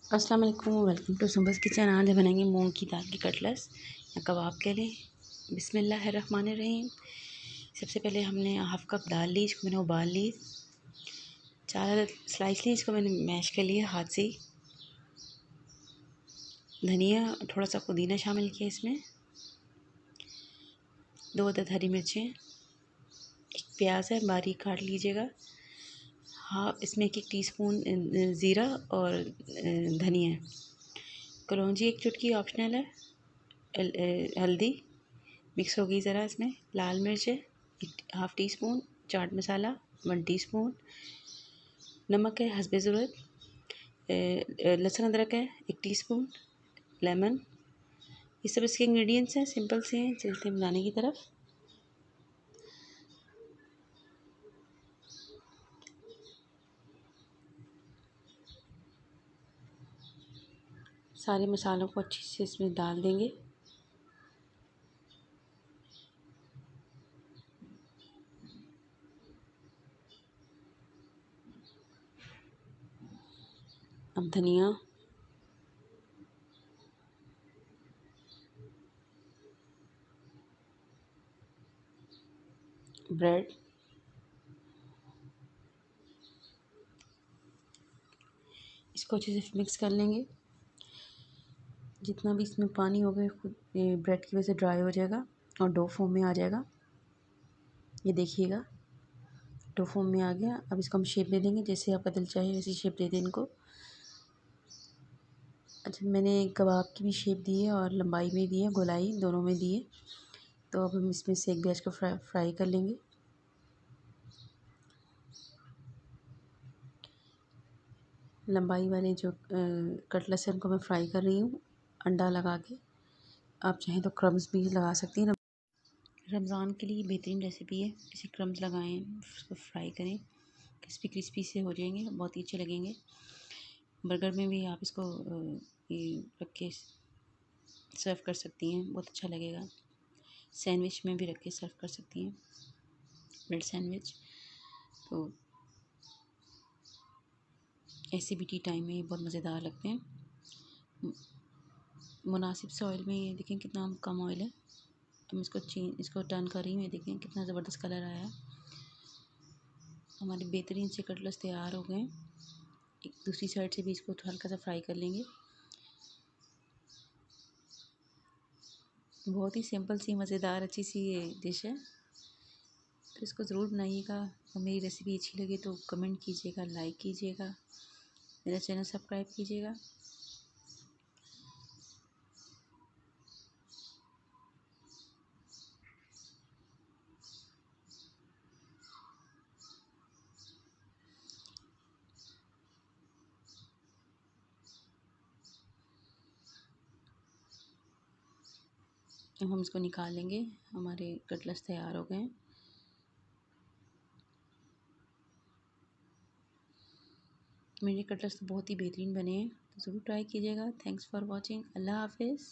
अस्सलाम वालेकुम, welcome to सुबस kitchen. आज हम बनाएंगे मूंग की दाल की कटलेट्स या कबाब कह लें। बिस्मिल्लाहिर्रहमानिर्रहीम। सबसे पहले हमने हाफ़ कप दाल ली, इसको मैंने उबाल ली। 4 स्लाइस ली, इसको मैंने मैश कर लिया हाथ से ही। धनिया, थोड़ा सा पुदीना शामिल किया इसमें। 2 अदद हरी मिर्चें, 1 प्याज है बारीक काट लीजिएगा। हाँ, इसमें 1 टीस्पून ज़ीरा और धनिया। कलौंजी 1 चुटकी ऑप्शनल है। हल्दी मिक्स होगी ज़रा इसमें। लाल मिर्च है 1/2 टीस्पून। चाट मसाला 1 टीस्पून। नमक है हस्बे ज़रूरत। लहसुन अदरक है 1 टीस्पून। लेमन। ये सब इसके इंग्रेडिएंट्स हैं, सिंपल से हैं। चलते हैं बनाने की तरफ। सारे मसालों को अच्छे से इसमें डाल देंगे। अब धनिया, ब्रेड, इसको अच्छे से मिक्स कर लेंगे। जितना भी इसमें पानी होगा खुद ब्रेड की वजह से ड्राई हो जाएगा और डो फॉर्म में आ जाएगा। ये देखिएगा डो फॉर्म में आ गया। अब इसको हम शेप दे देंगे, जैसे आपका दिल चाहे वैसी शेप दे दें इनको। अच्छा, मैंने कबाब की भी शेप दी है और लंबाई में दी है, गोलाई दोनों में दी है। तो अब हम इसमें से एक बैच को फ्राई कर लेंगे। लंबाई वाले जो कटलेट्स है उनको मैं फ्राई कर रही हूँ अंडा लगा के। आप चाहें तो क्रम्स भी लगा सकती हैं। रमज़ान के लिए बेहतरीन रेसिपी है। इसे क्रम्स लगाएं, उसको फ्राई करें, क्रिस्पी क्रिस्पी से हो जाएंगे, बहुत ही अच्छे लगेंगे। बर्गर में भी आप इसको ये रख के सर्व कर सकती हैं, बहुत अच्छा लगेगा। सैंडविच में भी रख के सर्व कर सकती हैं, ब्रेड सैंडविच। तो ऐसे भी टी टाइम में ये बहुत मज़ेदार लगते हैं। मुनासिब से ऑयल में, ये देखें कितना कम ऑयल है। अब इसको टर्न कर रही हूँ, ये देखें कितना ज़बरदस्त कलर आया है। हमारे बेहतरीन से कटलेट्स तैयार हो गए। एक दूसरी साइड से भी इसको हल्का सा फ्राई कर लेंगे। बहुत ही सिंपल सी मज़ेदार अच्छी सी ये डिश है, तो इसको ज़रूर बनाइएगा। और मेरी रेसिपी अच्छी लगे तो कमेंट कीजिएगा, लाइक कीजिएगा, मेरा चैनल सब्सक्राइब कीजिएगा। अब हम इसको निकाल लेंगे। हमारे कटलेट्स तैयार हो गए हैं। मेरे कटलेट्स तो बहुत ही बेहतरीन बने हैं, तो ज़रूर ट्राई कीजिएगा। Thanks for watching. अल्लाह हाफिज़।